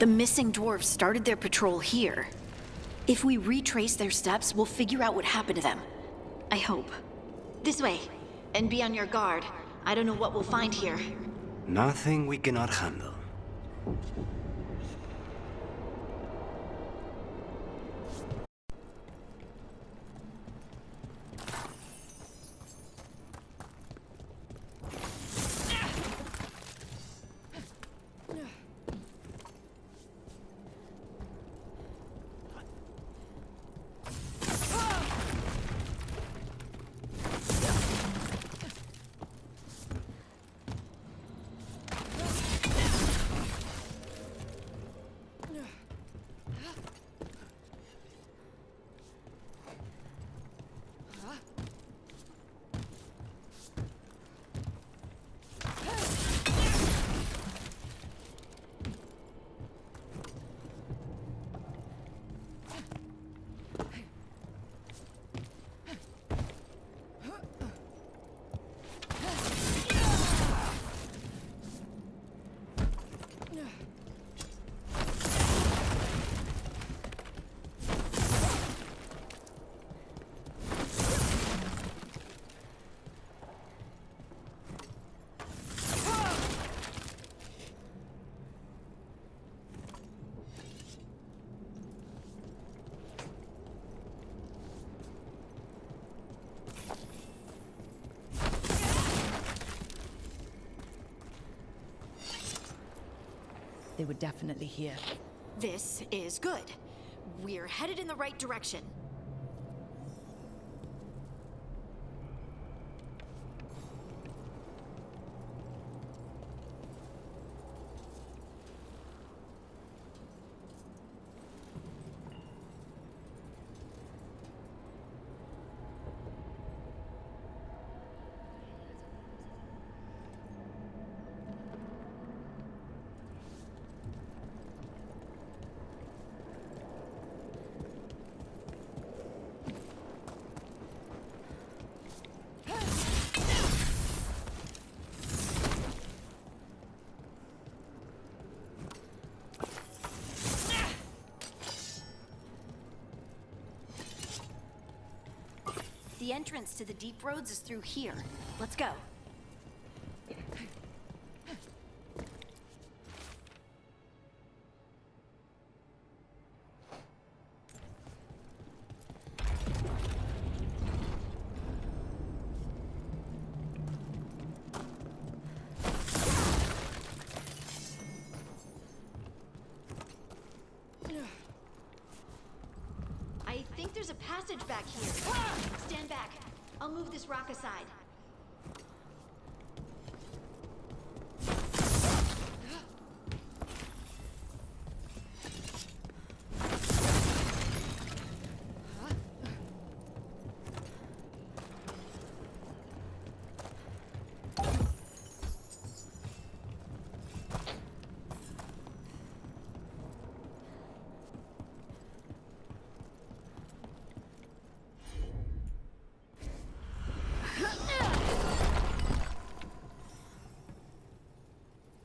The missing dwarves started their patrol here. If we retrace their steps, we'll figure out what happened to them. I hope. This way. And be on your guard. I don't know what we'll find here. Nothing we cannot handle. They were definitely here. This is good. We're headed in the right direction. The entrance to the deep roads is through here. Let's go. I think there's a passage back here. Stand back. I'll move this rock aside.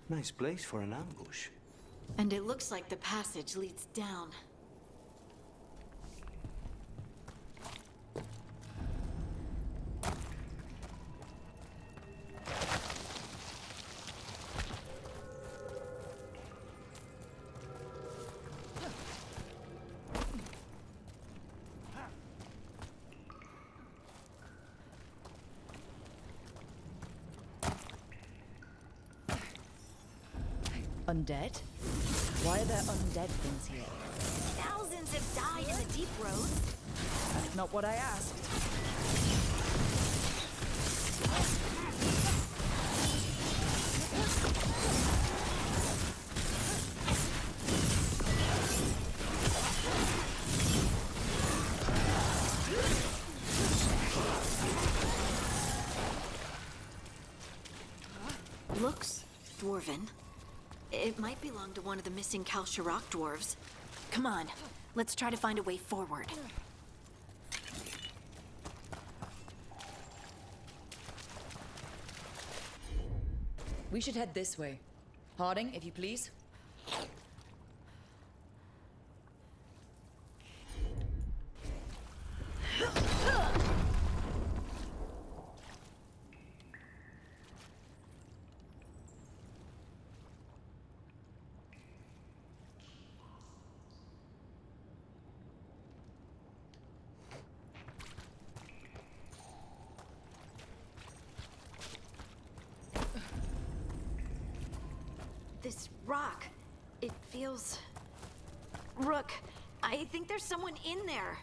Nice place for an ambush. And it looks like the passage leads down. Undead? Why are there undead things here? Thousands have died in the deep roads. That's not what I asked. Looks dwarven. It might belong to one of the missing Kalsharok dwarves. Come on, let's try to find a way forward. We should head this way. Harding, if you please. rock. It feels... Rook, I think there's someone in there.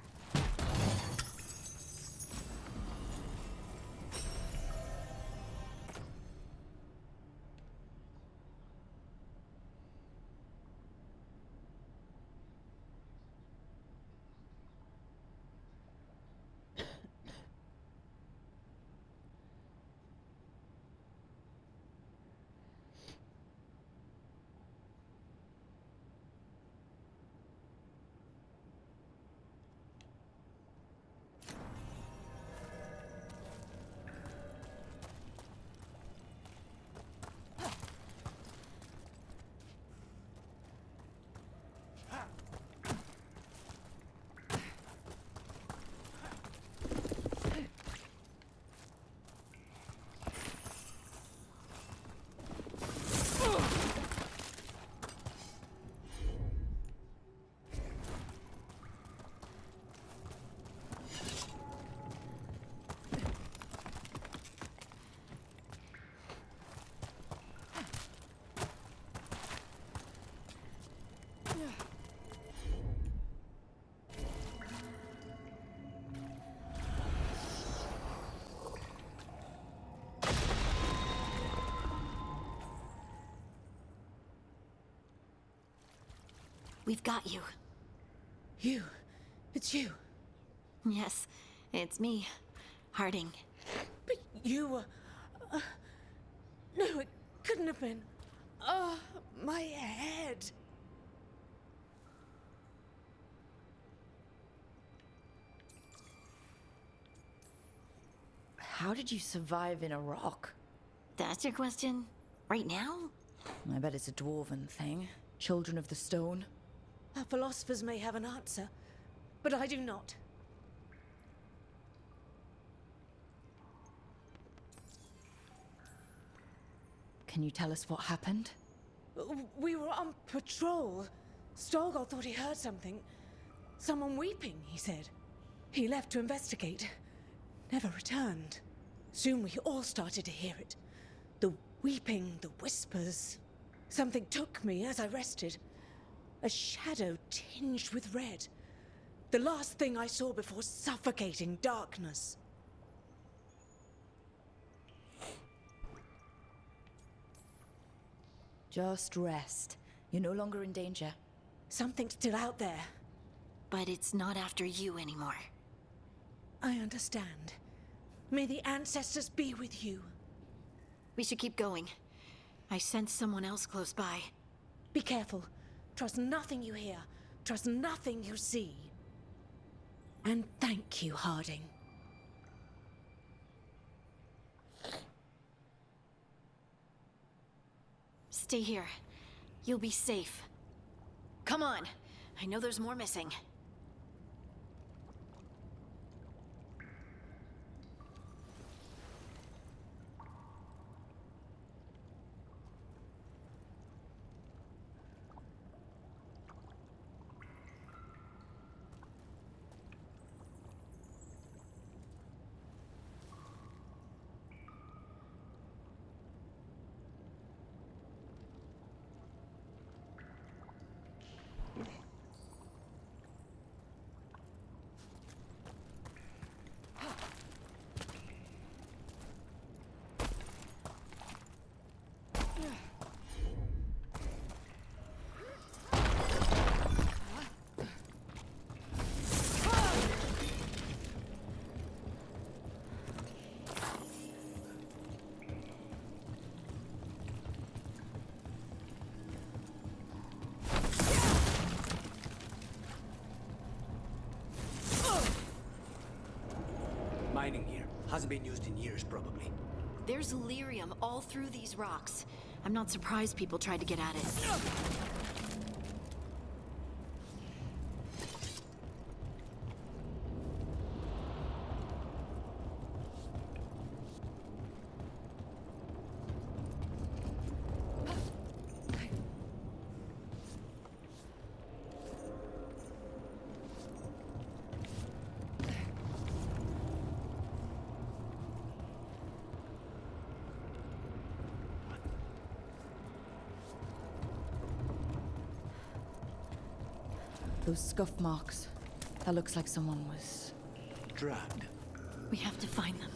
We've got you. You. It's you. Yes, it's me, Harding. But you were... no, it couldn't have been. Oh, my head. How did you survive in a rock? That's your question? Right now? I bet it's a dwarven thing. Children of the stone. Our philosophers may have an answer, but I do not. Can you tell us what happened? We were on patrol. Stolgor thought he heard something. Someone weeping, he said. He left to investigate. Never returned. Soon we all started to hear it. The weeping, the whispers. Something took me as I rested. A shadow tinged with red. The last thing I saw before suffocating darkness. Just rest. You're no longer in danger. Something's still out there. But it's not after you anymore. I understand. May the ancestors be with you. We should keep going. I sense someone else close by. Be careful. Trust nothing you hear. Trust nothing you see. And thank you, Harding. Stay here. You'll be safe. Come on. I know there's more missing. Mining here. Hasn't been used in years, probably. There's lyrium all through these rocks. I'm not surprised people tried to get at it. Those scuff marks. That looks like someone was... Dragged. We have to find them.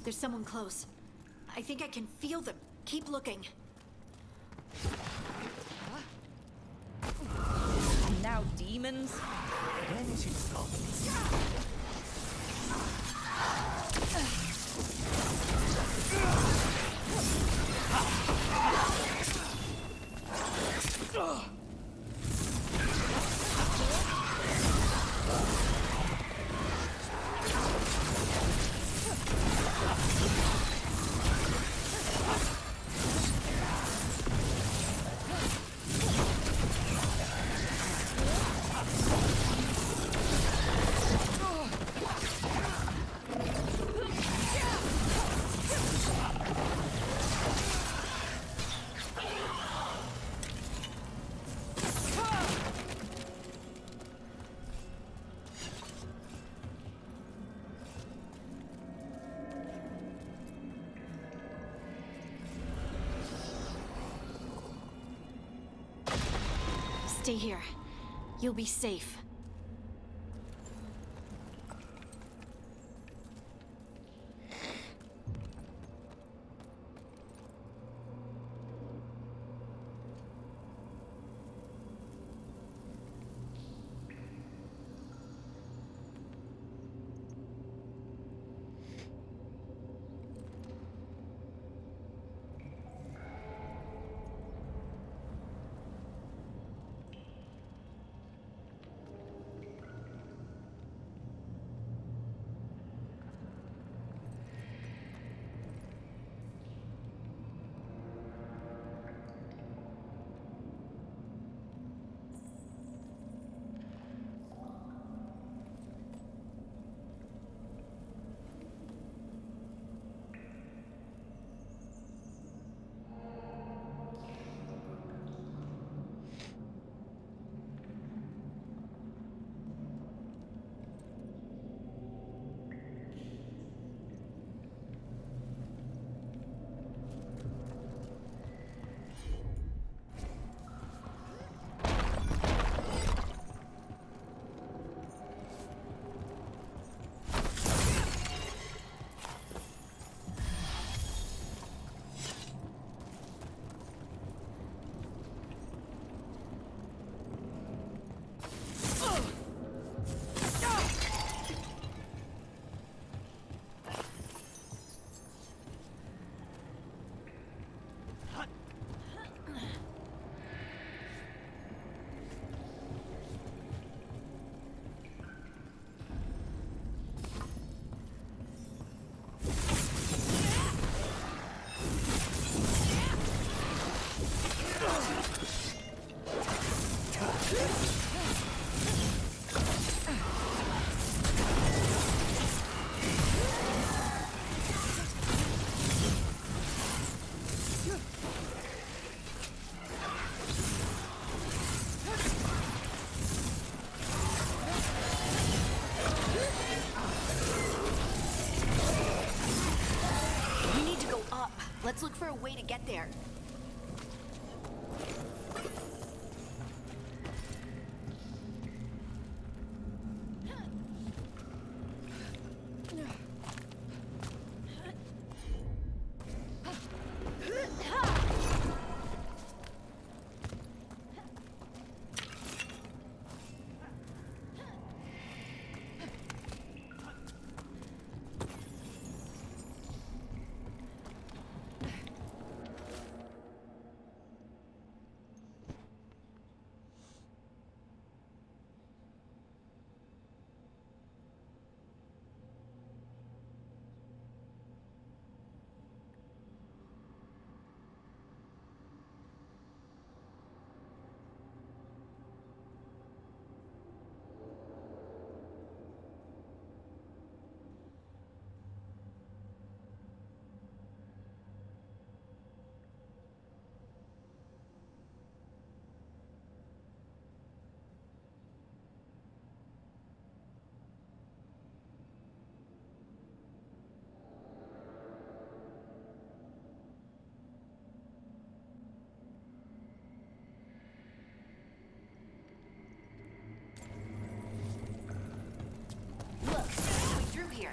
There's someone close. I think I can feel them. Keep looking. Now demons? When is it stop? Stay here. You'll be safe. Let's look for a way to get there. Look, way through here.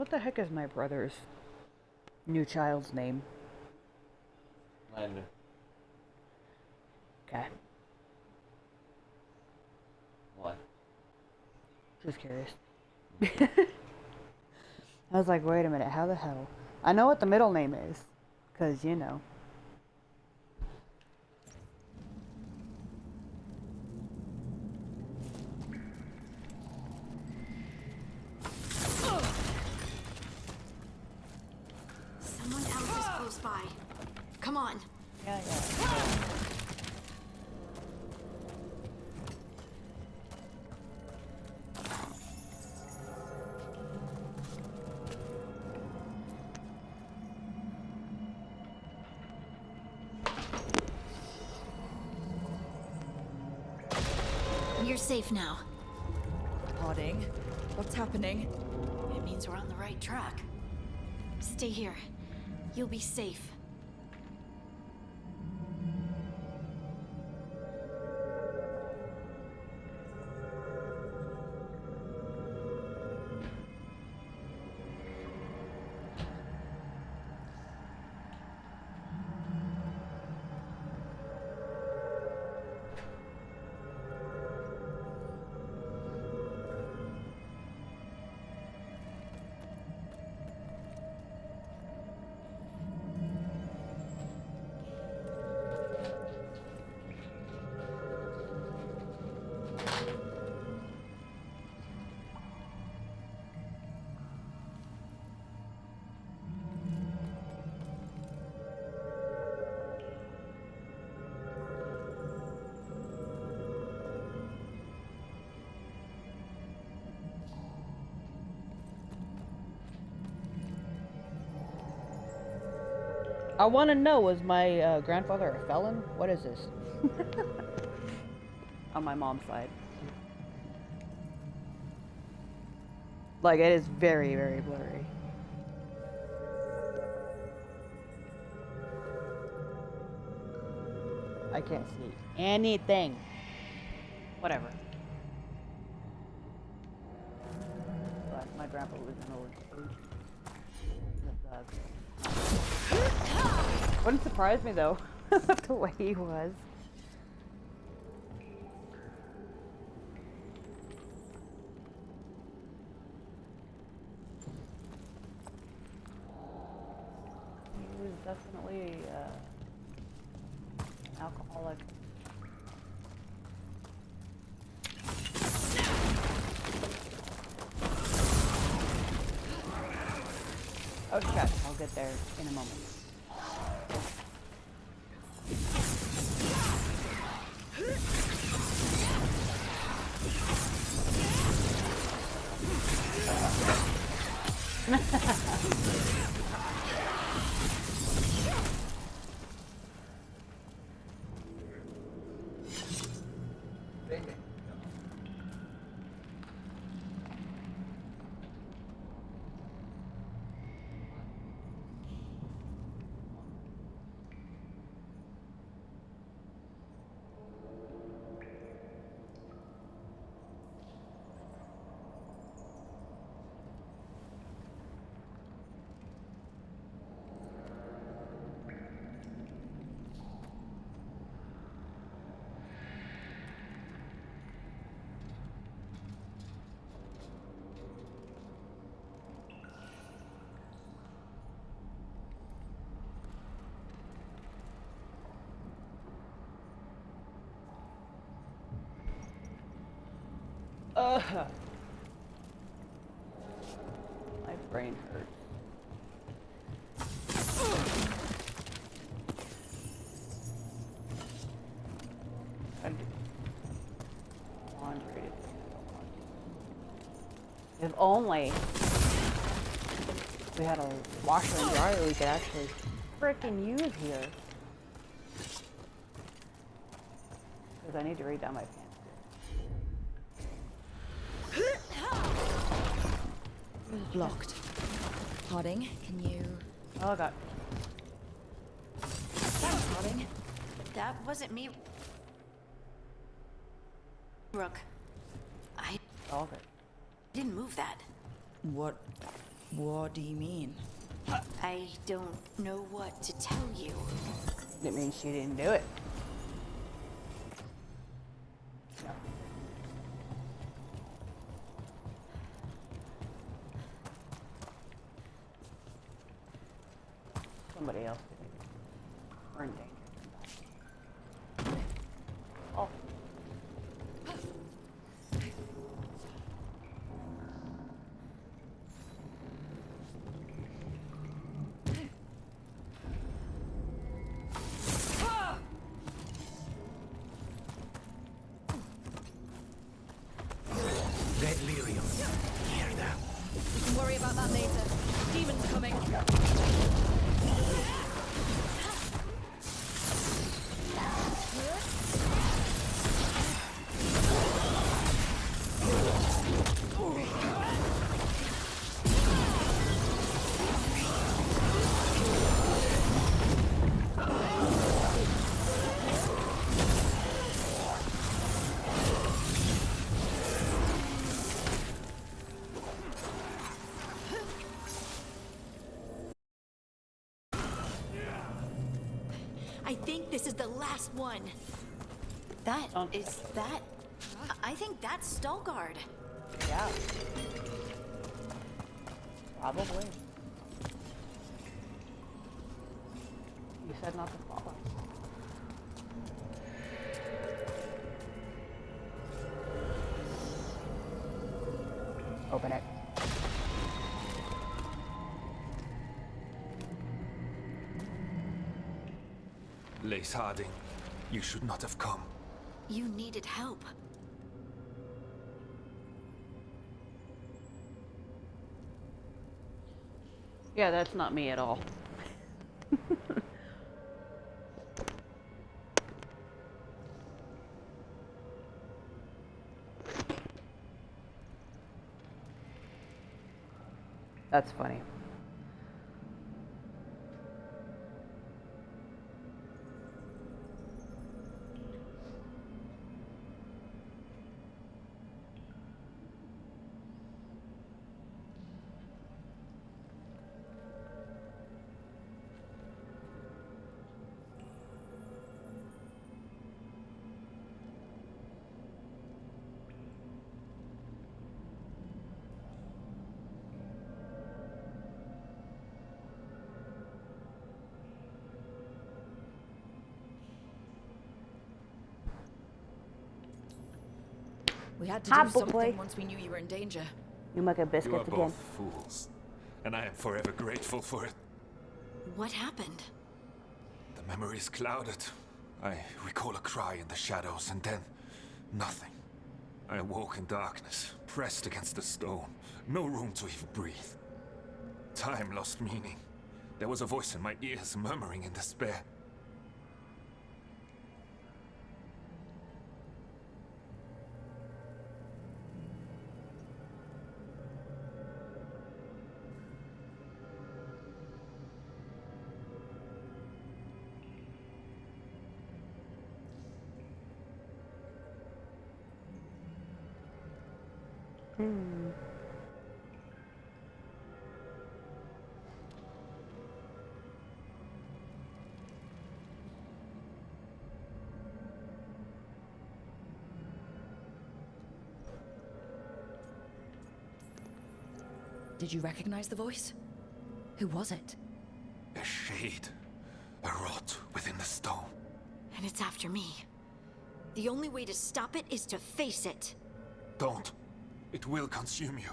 What the heck is my brother's new child's name? Lander. Okay. What? Just curious. I was like, wait a minute, how the hell? I know what the middle name is. Because, you know. safe now. Harding, what's happening? It means we're on the right track. Stay here. You'll be safe. I want to know, was my grandfather a felon? What is this? On my mom's side. Like, it is very, very blurry. I can't see anything. Whatever. But my grandpa was an old fruit. Wouldn't surprise me though, the way he was. He was definitely an alcoholic. Oh shit, I'll get there in a moment. My brain hurts. Laundry. If only we had a washer and dryer we could actually frickin' use here. Because I need to read down my pants. Blocked. Harding, can you... Oh god. Thanks, Harding. That wasn't me. Rook. I All good. didn't move that. What do you mean? I don't know what to tell you. It means she didn't do it. No. Somebody else did it. We're in danger. Oh. Red lyrium. Hear them. We can worry about that later. Demon's coming. This is the last one. That is that. I think that's Stalgard. Yeah. Probably. You said not to follow. Open it. Lace Harding, you should not have come. You needed help. Yeah, that's not me at all. That's funny. We had to do something once we knew you were in danger. You make a You are biscuits again. both fools, and I am forever grateful for it. What happened? The memory is clouded. I recall a cry in the shadows, and then nothing. I awoke in darkness, pressed against the stone. No room to even breathe. Time lost meaning. There was a voice in my ears murmuring in despair. Did you recognize the voice? Who was it? A shade. A rot within the stone. And it's after me. The only way to stop it is to face it. Don't. It will consume you.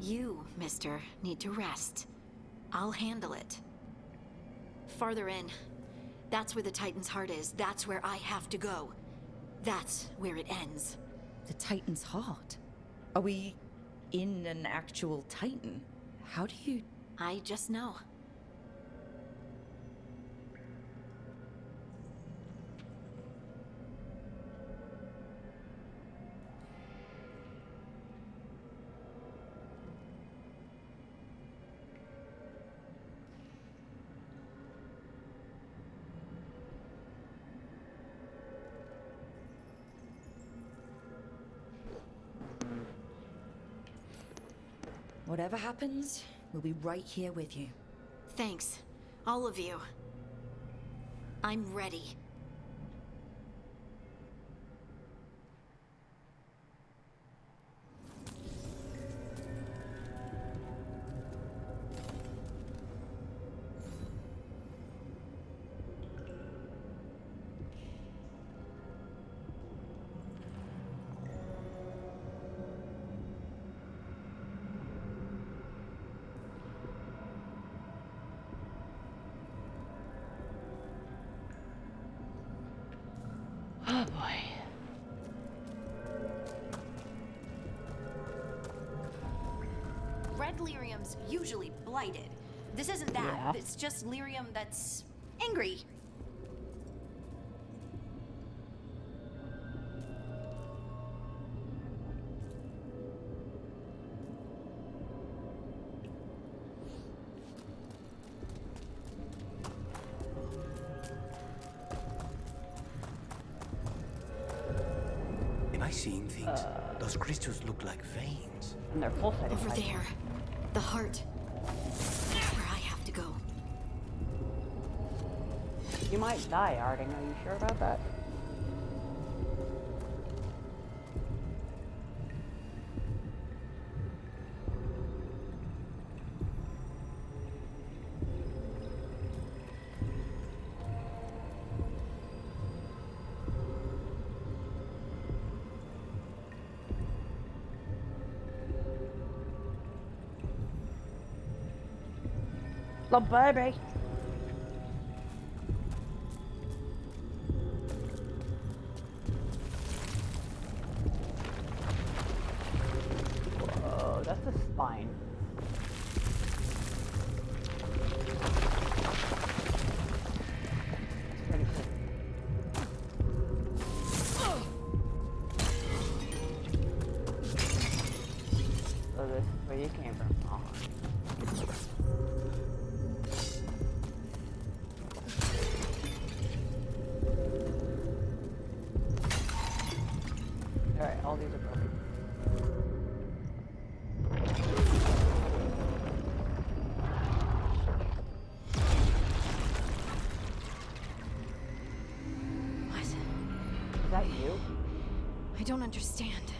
You, mister, need to rest. I'll handle it. Farther in. That's where the Titan's heart is. That's where I have to go. That's where it ends. The Titan's heart? Are we in an actual Titan? How do you... I just know. Whatever happens, we'll be right here with you. Thanks, all of you. I'm ready. Oh boy. Red lyrium's usually blighted. This isn't that. Yeah. It's just lyrium that's angry. Am I seeing things? Those crystals look like veins. And they're full setting. Over there. The heart. That's where I have to go. You might die, Harding. Are you sure about that? The baby. Whoa, that's a spine. That's pretty cool. So this is where you came from. Oh. Alright, all these are broken. What? Is that you? I don't understand.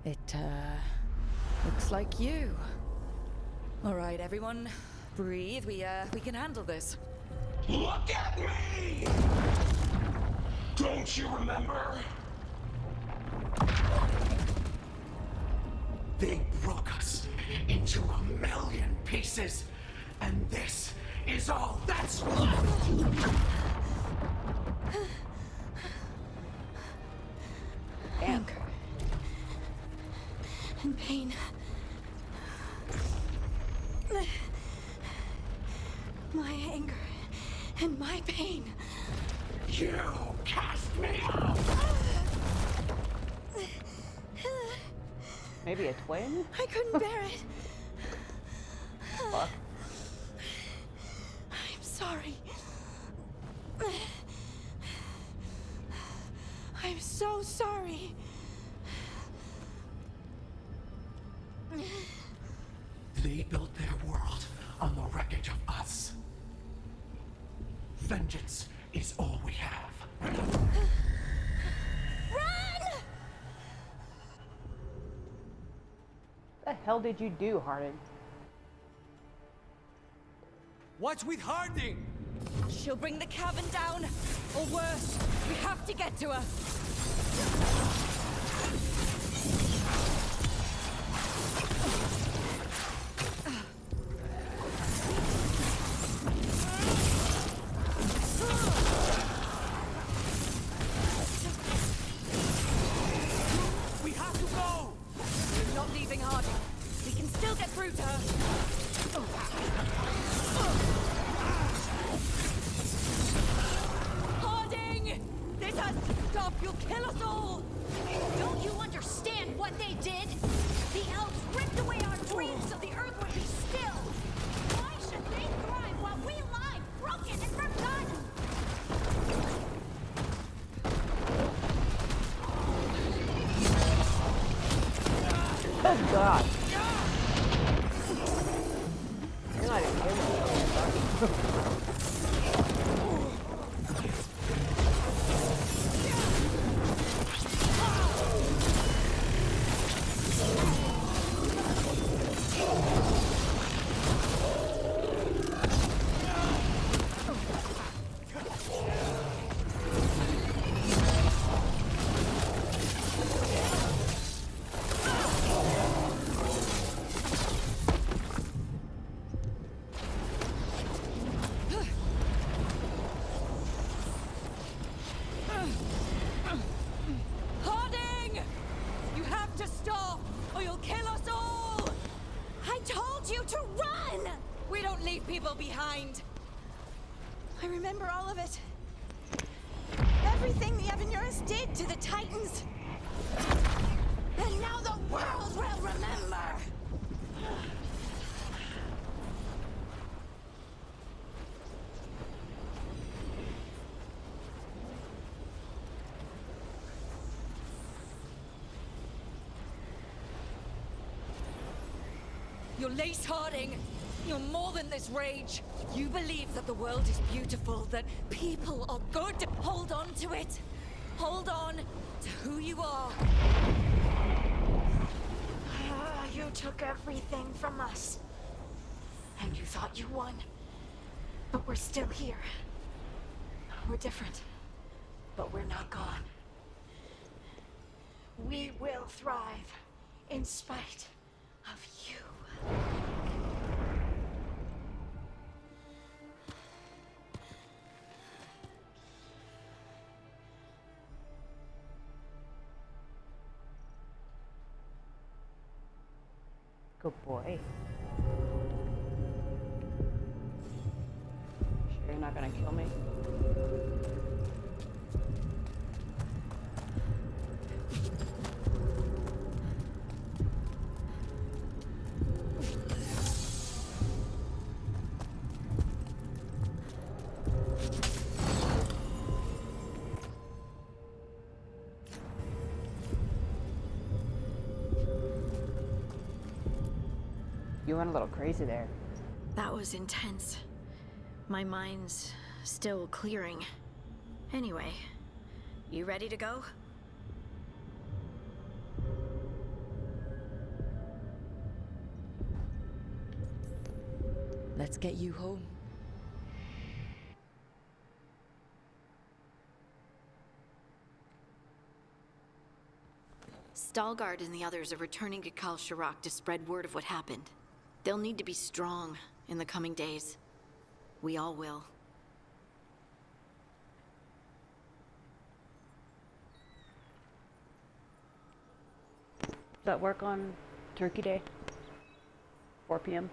It, looks like you. All right, everyone, breathe. We can handle this. Look at me! Don't you remember? They broke us into a million pieces, and this is all that's left! Anger. And pain. My anger and my pain. You cast me out! Maybe a twin? I couldn't bear it. Fuck. I'm sorry. I'm so sorry. They built their world on the wreckage of us. Vengeance is all we have. Run! What the hell did you do, Harding? What's with Harding? She'll bring the cabin down, or worse, we have to get to her. We have to go! We're not leaving Harding. We can still get through to her. Harding! This has to stop! You'll kill us all! Don't you understand what they did? The elves ripped away our dreams so the earth would be still. Why should they thrive while we lie broken and forgotten? Oh god. You're not even kidding me. Harding! You have to stop, or you'll kill us all! I told you to run! We don't leave people behind. I remember all of it. Everything the Evanurus did to the Titans. And now the world will remember! You're Lace Harding. You're more than this rage. You believe that the world is beautiful, that people are good. Hold on to it. Hold on to who you are. You took everything from us. And you thought you won. But we're still here. We're different. But we're not gone. We will thrive in spite of you. Good boy. Sure you're not gonna kill me? You went a little crazy there. That was intense. My mind's still clearing. Anyway, you ready to go? Let's get you home. Stalgard and the others are returning to Kal Shirak to spread word of what happened. They'll need to be strong in the coming days. We all will. Does that work on Turkey Day? 4 p.m.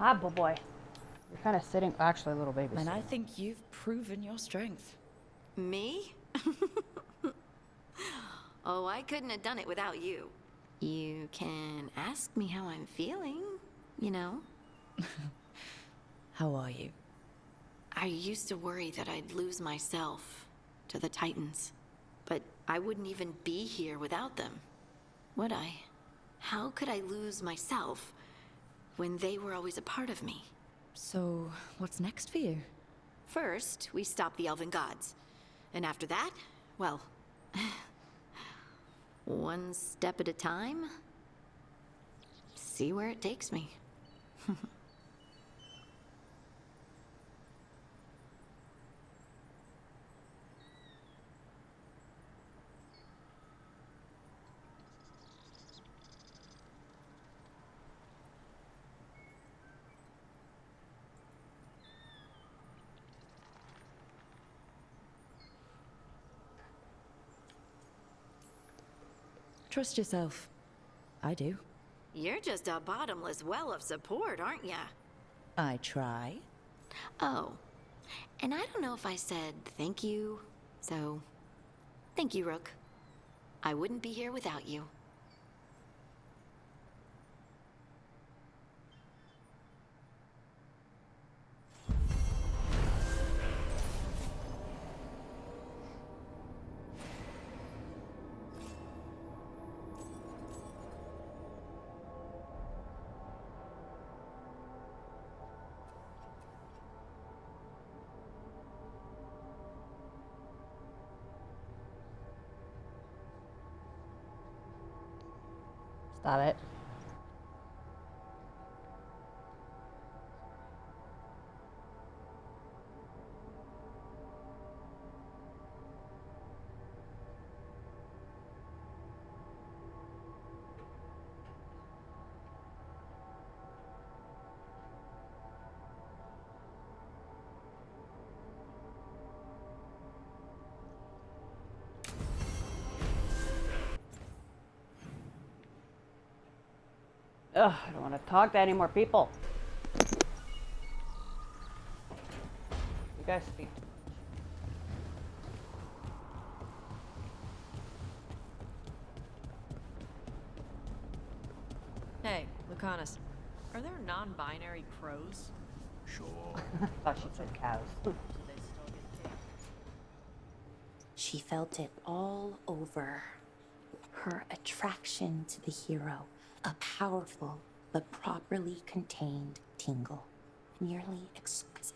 Ah, boy. You're kind of sitting. Actually, a little baby. And I think you've proven your strength. Me? Oh, I couldn't have done it without you. You can ask me how I'm feeling, you know? How are you? I used to worry that I'd lose myself to the Titans. But I wouldn't even be here without them, would I? How could I lose myself when they were always a part of me? So, what's next for you? First, we stop the Elven Gods. And after that, well, one step at a time. See where it takes me. Trust yourself. I do. You're just a bottomless well of support, aren't ya? I try. Oh, and I don't know if I said thank you, so thank you, Rook. I wouldn't be here without you. Stop it. Ugh, I don't want to talk to any more people. You guys speak. Hey, Lucanus. Are there non-binary crows? Sure. Thought she said cows. Do they still get paid? She felt it all over. Her attraction to the hero, a powerful but properly contained tingle, nearly exquisite.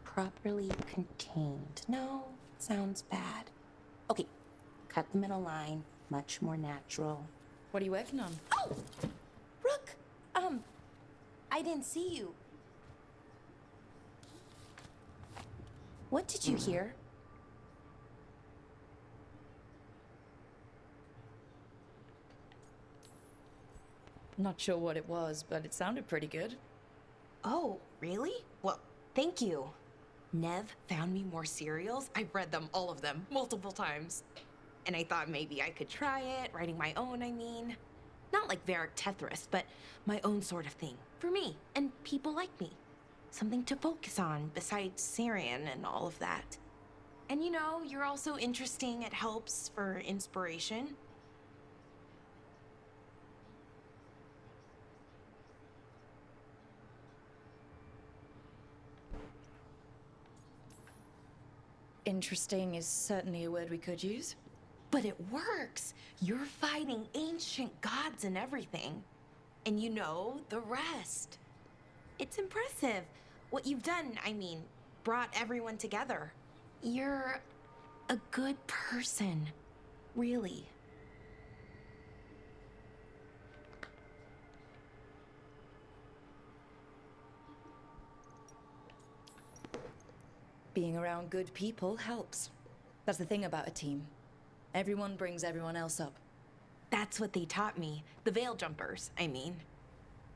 Properly contained. No, sounds bad. Okay, cut the middle line, much more natural. What are you working on? Oh! Rook! I didn't see you. What did you hear? Not sure what it was, but it sounded pretty good. Oh, really? Well, thank you. Nev found me more serials. I've read them, all of them, multiple times. And I thought maybe I could try it, writing my own, I mean. Not like Varric Tethris, but my own sort of thing. For me, and people like me. Something to focus on, besides Syrian and all of that. And you know, you're also interesting, it helps for inspiration. Interesting is certainly a word we could use. But it works! You're fighting ancient gods and everything. And you know the rest. It's impressive. What you've done, I mean, brought everyone together. You're a good person. Really. Being around good people helps. That's the thing about a team. Everyone brings everyone else up. That's what they taught me. The Veil Jumpers, I mean.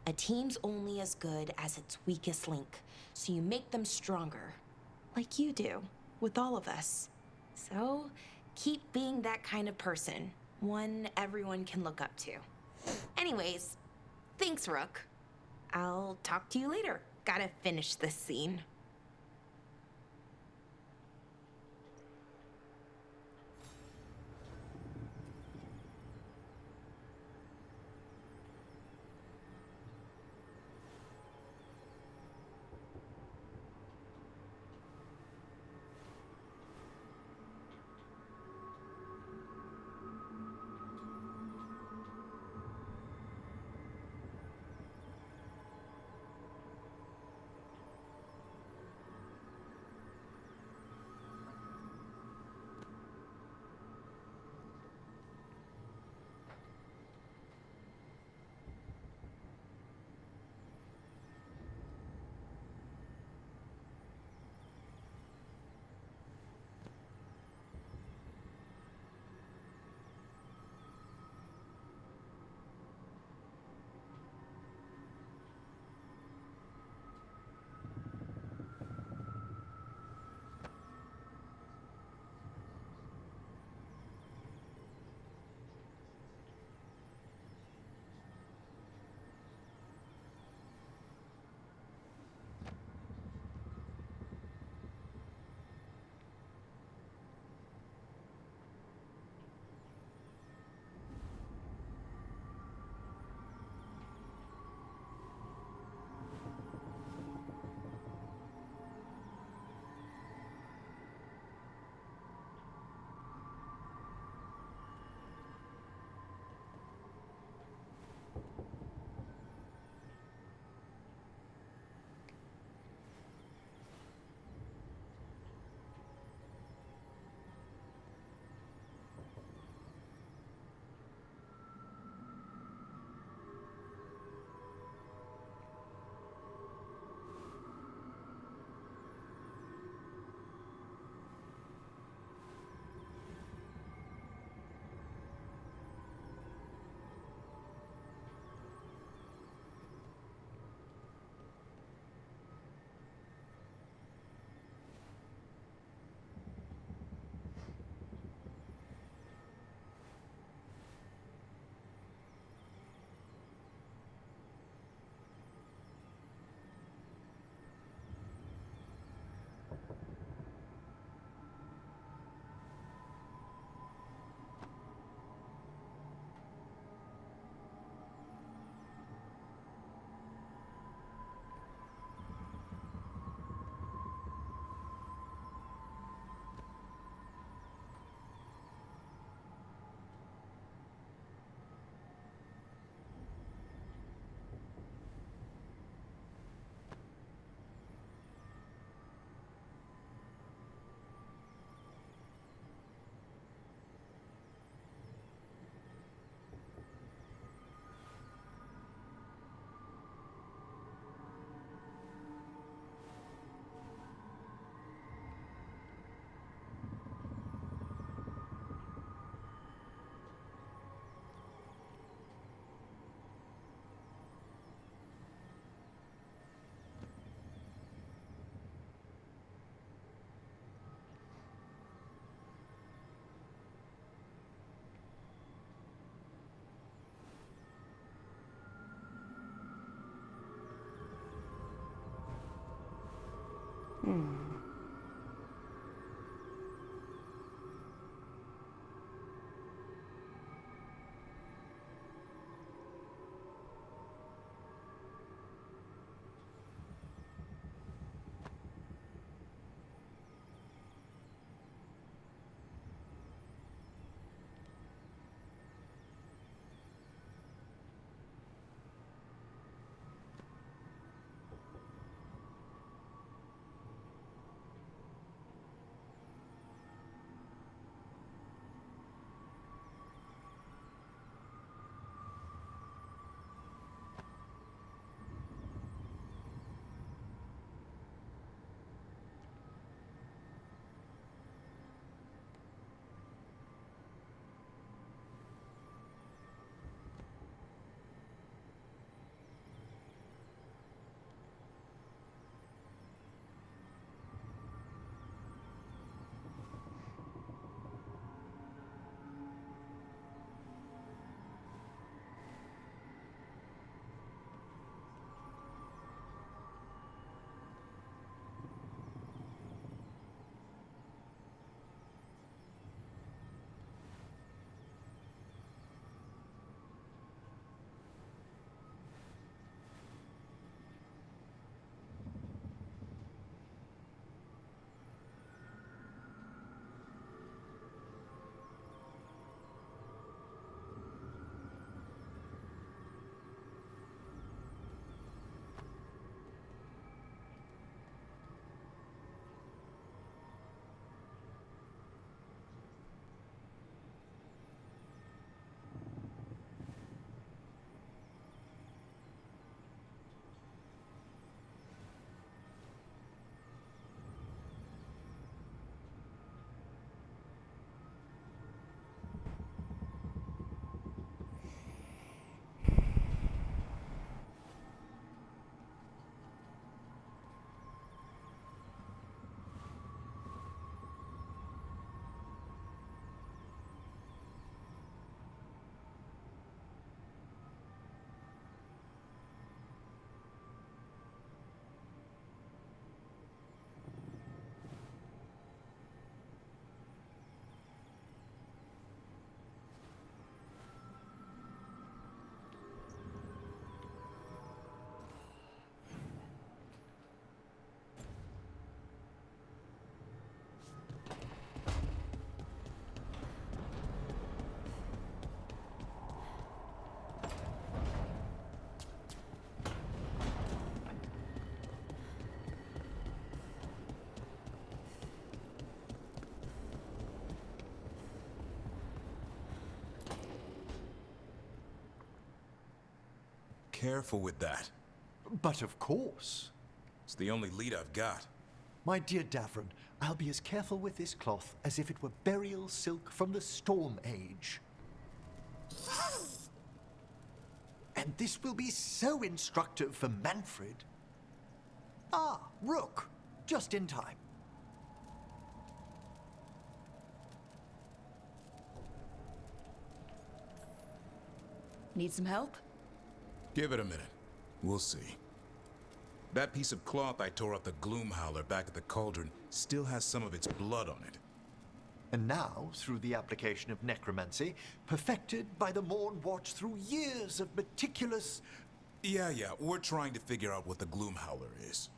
A team's only as good as its weakest link, so you make them stronger. Like you do, with all of us. So, keep being that kind of person. One everyone can look up to. Anyways, thanks, Rook. I'll talk to you later. Gotta finish this scene. Careful with that. But of course. It's the only lead I've got. My dear Davron, I'll be as careful with this cloth as if it were burial silk from the Storm Age. And this will be so instructive for Manfred. Ah, Rook, just in time. Need some help? Give it a minute. We'll see. That piece of cloth I tore off the Gloomhowler back at the Cauldron still has some of its blood on it. And now, through the application of necromancy, perfected by the Mournwatch through years of meticulous... Yeah, we're trying to figure out what the Gloomhowler is.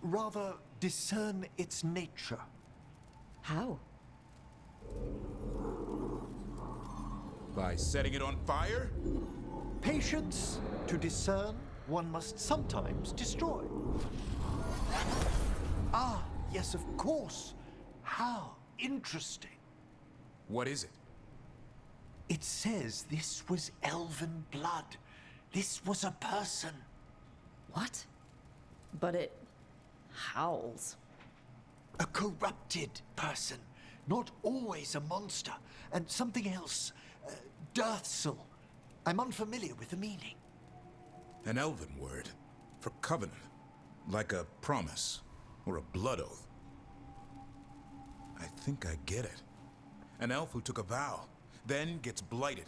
Rather, discern its nature. How? By setting it on fire? Patience. To discern, one must sometimes destroy. Ah, yes, of course. How interesting. What is it? It says this was elven blood. This was a person. What? But it howls. A corrupted person. Not always a monster. And something else. Dirthsel. I'm unfamiliar with the meaning. An elven word for covenant. Like a promise or a blood oath. I think I get it. An elf who took a vow, then gets blighted.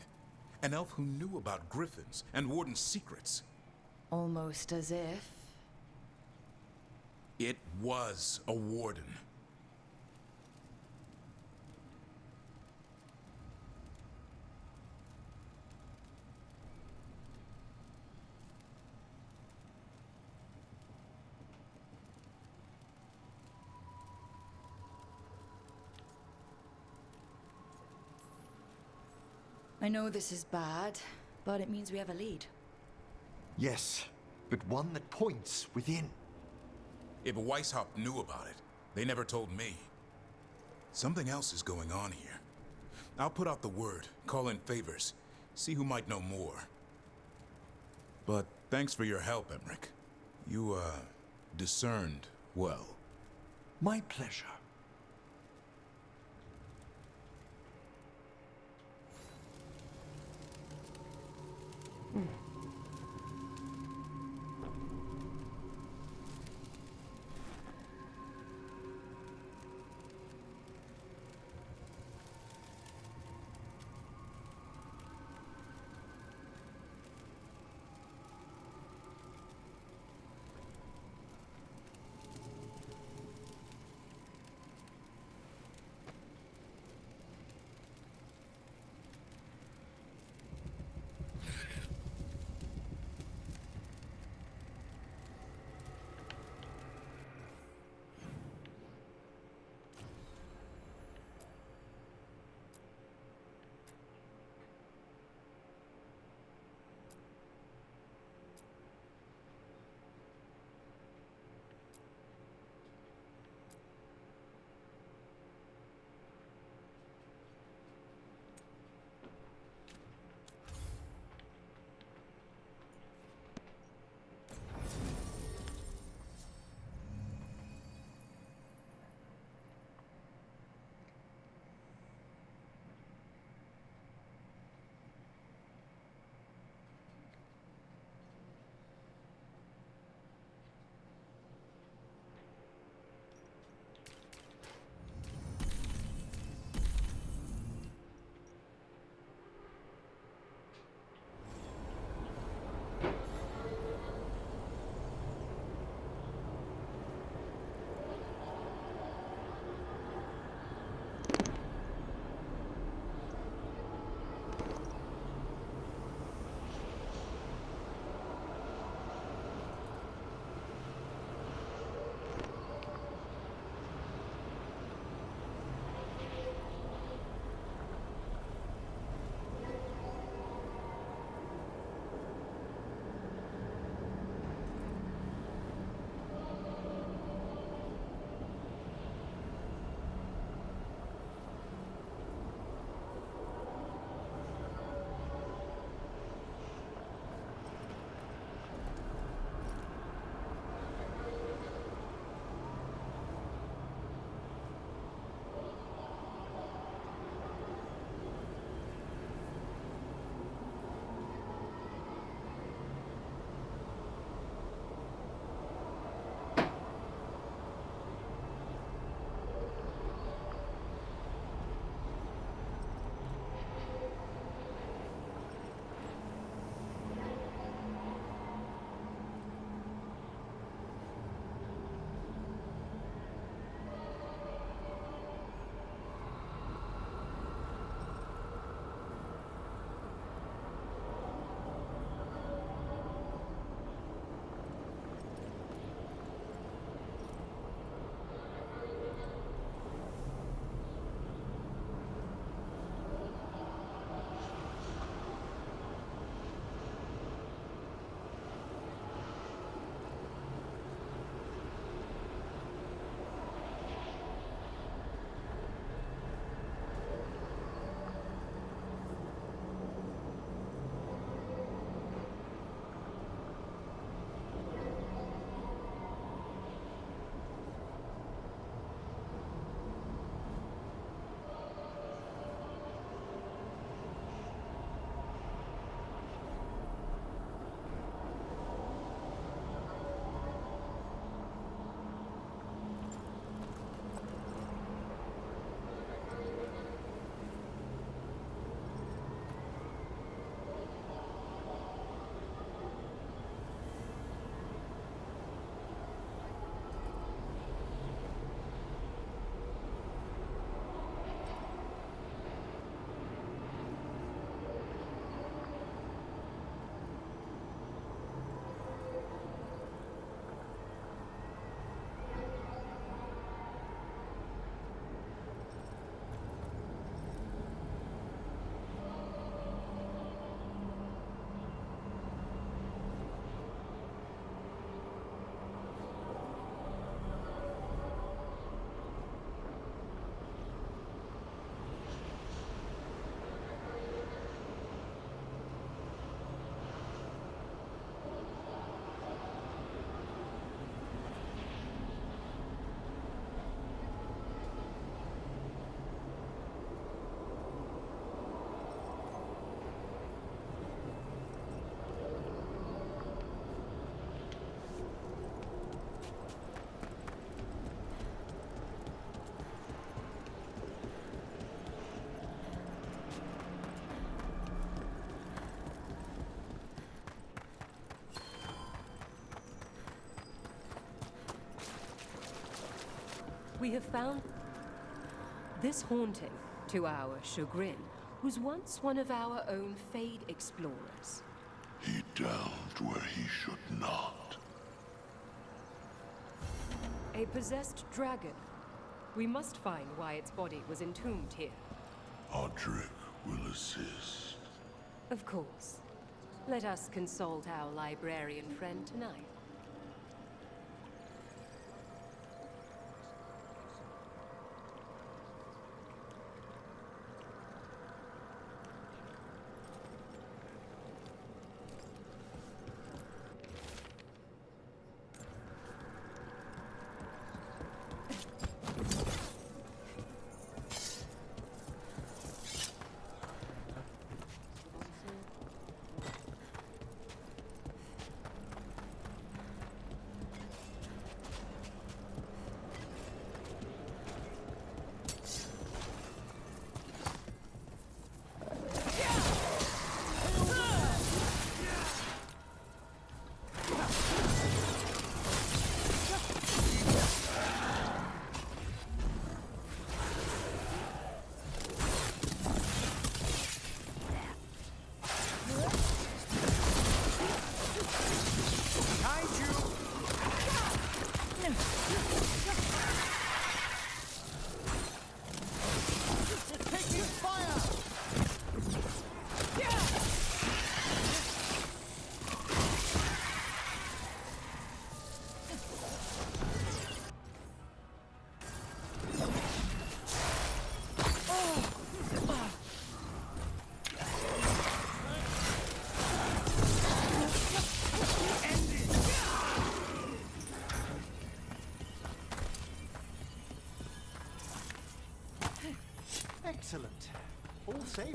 An elf who knew about griffins and Warden's secrets. Almost as if... It was a warden. I know this is bad, but it means we have a lead. Yes, but one that points within. If Weishaupt knew about it, they never told me. Something else is going on here. I'll put out the word, call in favors, see who might know more. But thanks for your help, Emmerich. You, discerned well. My pleasure. We have found this haunting, to our chagrin, was once one of our own Fade explorers. He delved where he should not. A possessed dragon. We must find why its body was entombed here. Odric will assist. Of course. Let us consult our librarian friend tonight. Excellent. All safe?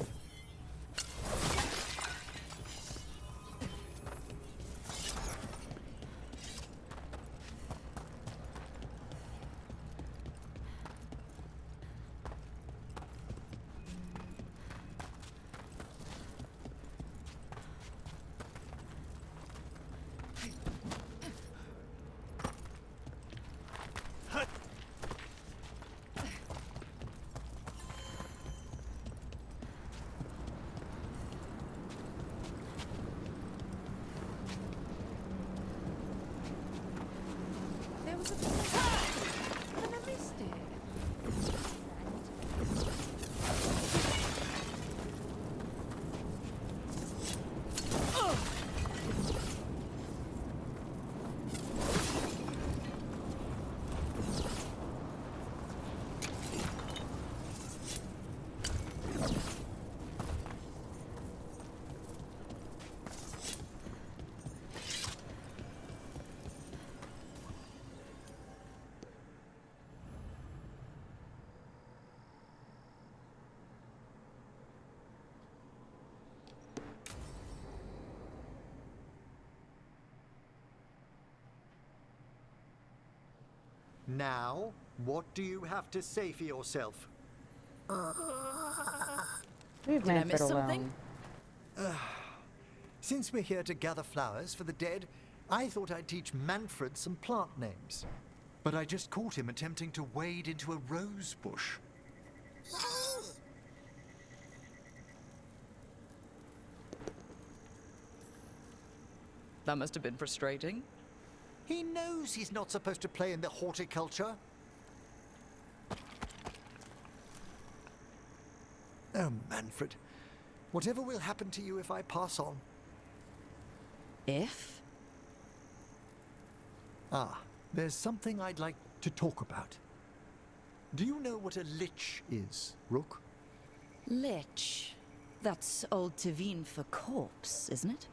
There was a and I missed it. Now, what do you have to say for yourself? Leave Manfred alone. Since we're here to gather flowers for the dead, I thought I'd teach Manfred some plant names. But I just caught him attempting to wade into a rose bush. That must have been frustrating. He knows he's not supposed to play in the horticulture. Oh, Manfred. Whatever will happen to you if I pass on? If? Ah, there's something I'd like to talk about. Do you know what a lich is, Rook? Lich. That's Old Teveen for corpse, isn't it?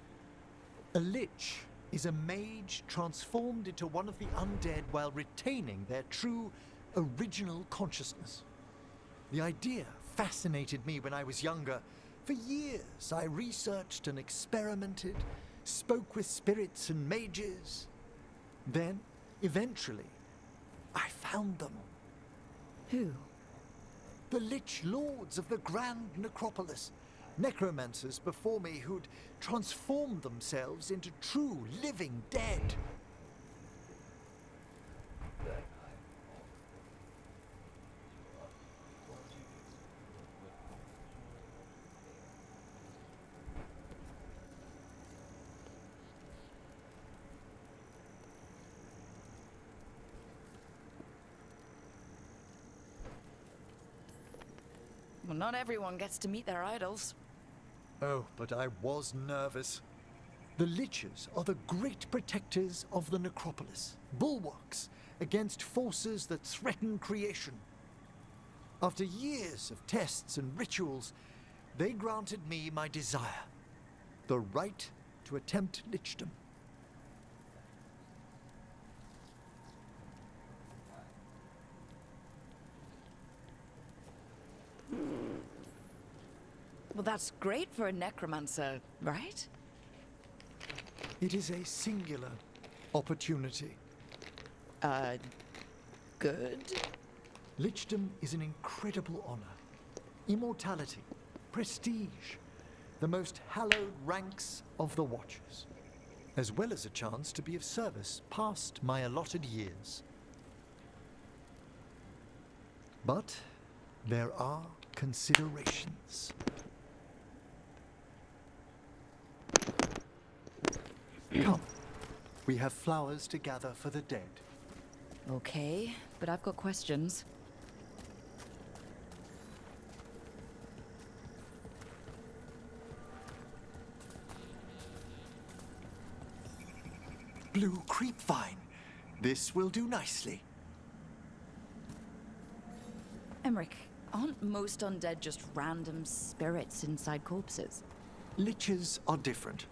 A lich is a mage transformed into one of the undead while retaining their true, original consciousness. The idea fascinated me when I was younger. For years, I researched and experimented, spoke with spirits and mages. Then, eventually, I found them. Who? The Lich Lords of the Grand Necropolis. Necromancers before me who'd transformed themselves into true living dead. Well, not everyone gets to meet their idols. Oh, but I was nervous. The Liches are the great protectors of the necropolis, bulwarks against forces that threaten creation. After years of tests and rituals, they granted me my desire, the right to attempt lichdom. Well, that's great for a necromancer, right? It is a singular opportunity. Good. Lichdom is an incredible honor. Immortality, prestige, the most hallowed ranks of the Watchers, as well as a chance to be of service past my allotted years. But there are considerations. Come, we have flowers to gather for the dead. Okay, but I've got questions. Blue creepvine. This will do nicely. Emmerich, aren't most undead just random spirits inside corpses? Liches are different.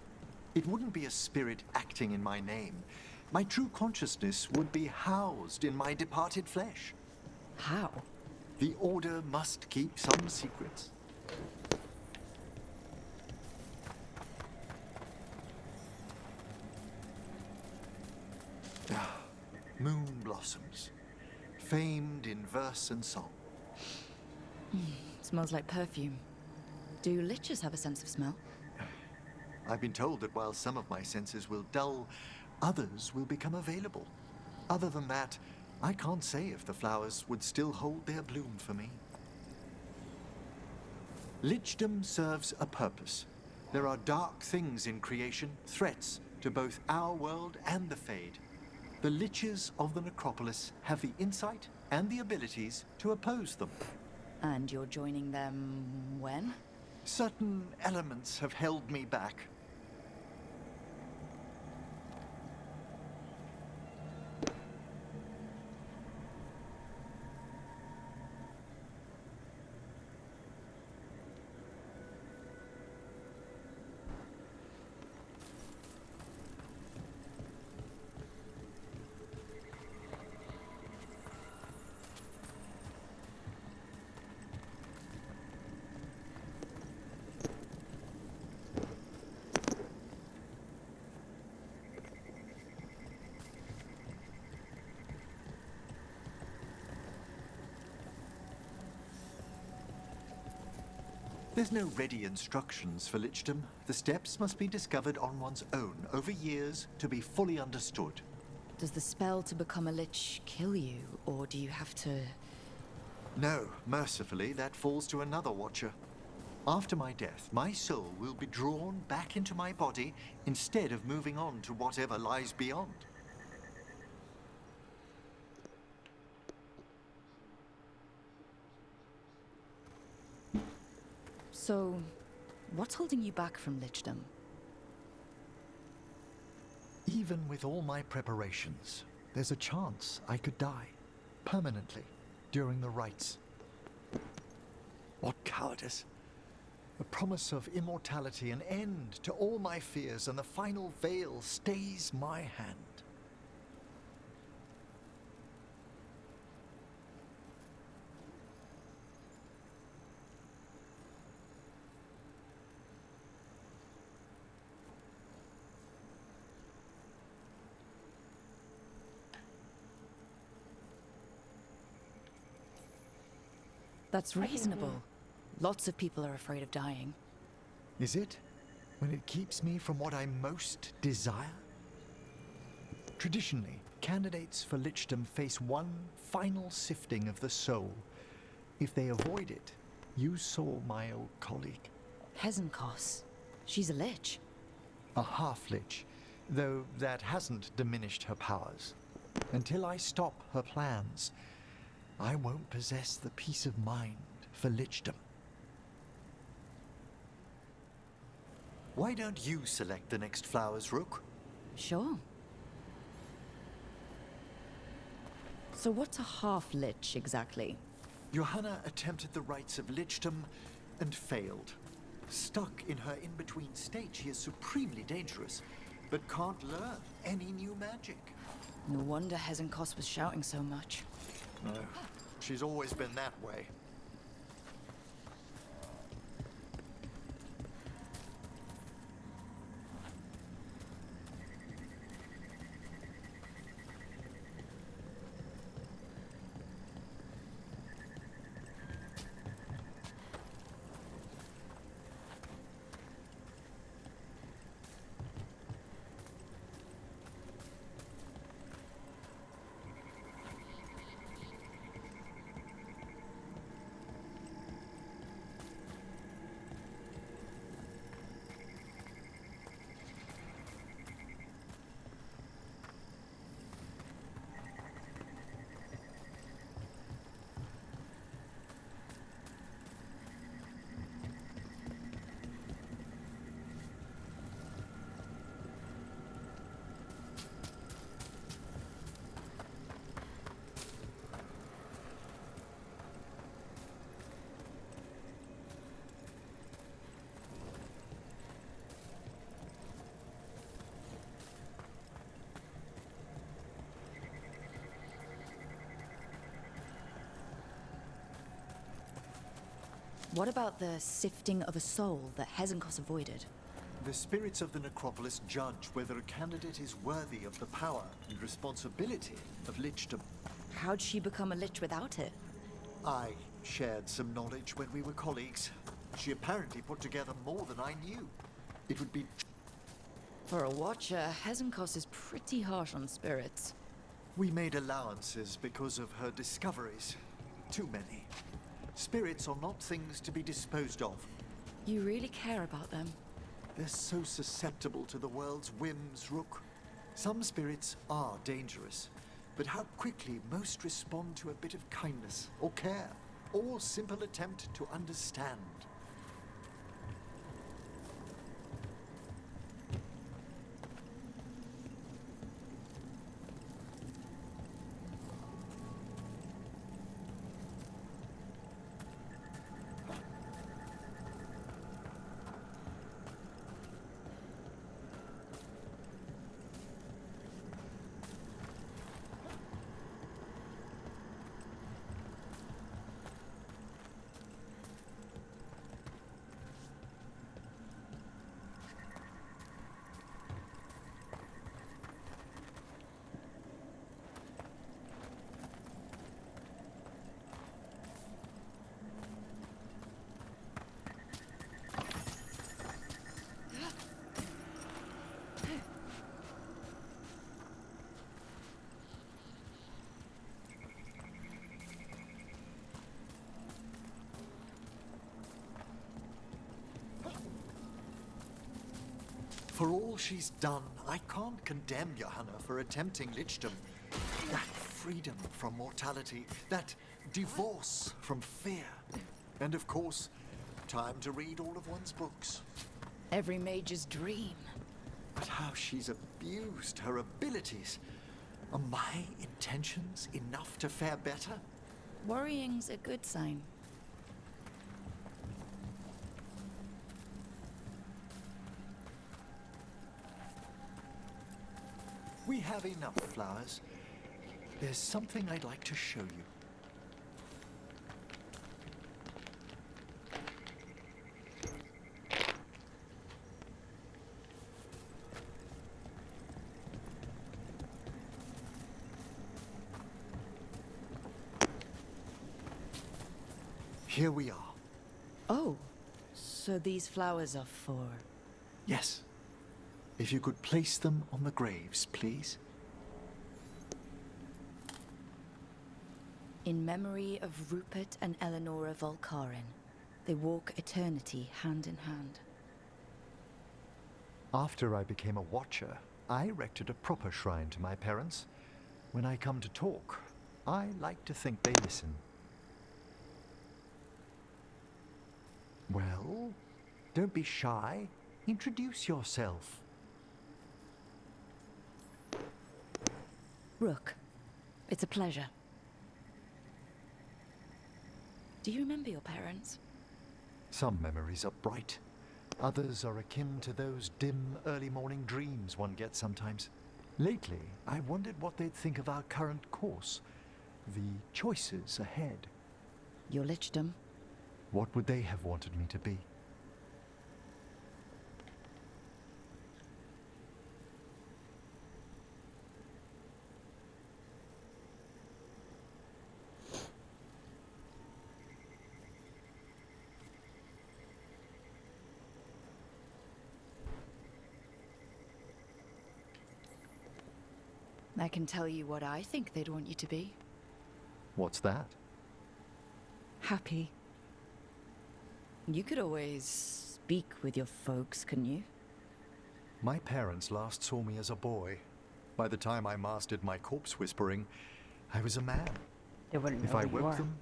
It wouldn't be a spirit acting in my name. My true consciousness would be housed in my departed flesh. How? The Order must keep some secrets. Moon blossoms, famed in verse and song. Smells like perfume. Do liches have a sense of smell? I've been told that while some of my senses will dull, others will become available. Other than that, I can't say if the flowers would still hold their bloom for me. Lichdom serves a purpose. There are dark things in creation, threats to both our world and the Fade. The Liches of the Necropolis have the insight and the abilities to oppose them. And you're joining them when? Certain elements have held me back. There's no ready instructions for lichdom. The steps must be discovered on one's own over years to be fully understood. Does the spell to become a lich kill you, or do you have to... No, mercifully, that falls to another Watcher. After my death, my soul will be drawn back into my body instead of moving on to whatever lies beyond. So, what's holding you back from lichdom? Even with all my preparations, there's a chance I could die permanently during the rites. What cowardice! The promise of immortality, an end to all my fears, and the final veil stays my hand. That's reasonable. Lots of people are afraid of dying. Is it? When it keeps me from what I most desire? Traditionally, candidates for lichdom face one final sifting of the soul. If they avoid it, you saw my old colleague. Hezenkos. She's a lich. A half-lich, though that hasn't diminished her powers. Until I stop her plans, I won't possess the peace of mind for lichdom. Why don't you select the next flowers, Rook? Sure. So what's a half-lich exactly? Johanna attempted the rites of lichdom and failed. Stuck in her in-between state, she is supremely dangerous, but can't learn any new magic. No wonder Hezenkos was shouting so much. No, she's always been that way. What about the sifting of a soul that Hezenkos avoided? The spirits of the necropolis judge whether a candidate is worthy of the power and responsibility of lichdom. How'd she become a lich without it? I shared some knowledge when we were colleagues. She apparently put together more than I knew. It would be... For a watcher, Hezenkos is pretty harsh on spirits. We made allowances because of her discoveries. Too many. Spirits are not things to be disposed of. You really care about them? They're so susceptible to the world's whims, Rook. Some spirits are dangerous, but how quickly most respond to a bit of kindness or care, or simple attempt to understand. For all she's done, I can't condemn Johanna for attempting lichdom. That freedom from mortality, that divorce from fear. And of course, time to read all of one's books. Every mage's dream. But how she's abused her abilities. Are my intentions enough to fare better? Worrying's a good sign. We have enough flowers. There's something I'd like to show you. Here we are. Oh, so these flowers are for... Yes. If you could place them on the graves, please. In memory of Rupert and Eleonora Volkaren, they walk eternity hand in hand. After I became a watcher, I erected a proper shrine to my parents. When I come to talk, I like to think they listen. Well, don't be shy. Introduce yourself. Rook, it's a pleasure. Do you remember your parents? Some memories are bright. Others are akin to those dim, early morning dreams one gets sometimes. Lately, I wondered what they'd think of our current course, the choices ahead. Your lichdom. What would they have wanted me to be? I can tell you what I think they'd want you to be. What's that? Happy. You could always speak with your folks, couldn't you? My parents last saw me as a boy. By the time I mastered my corpse whispering, I was a man. They wouldn't If know I who you woke are. them,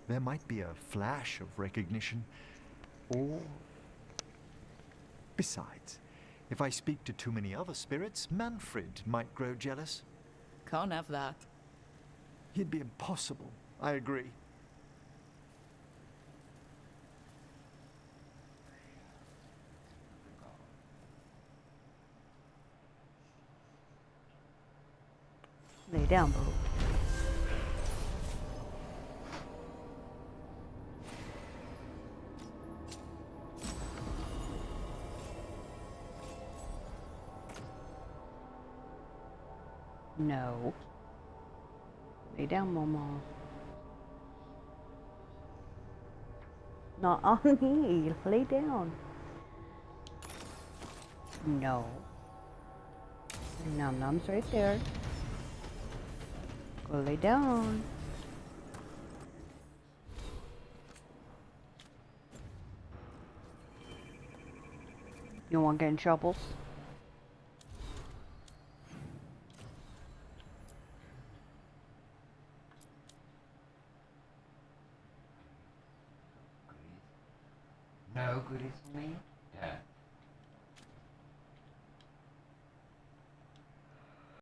there might be a flash of recognition. Or... Besides, if I speak to too many other spirits, Manfred might grow jealous. Can't have that. He'd be impossible. I agree. Lay down, bro. No. Lay down, Mama. Not on me. Lay down. No. Num Num's right there. Go lay down. You want to get in troubles? No goodies for me.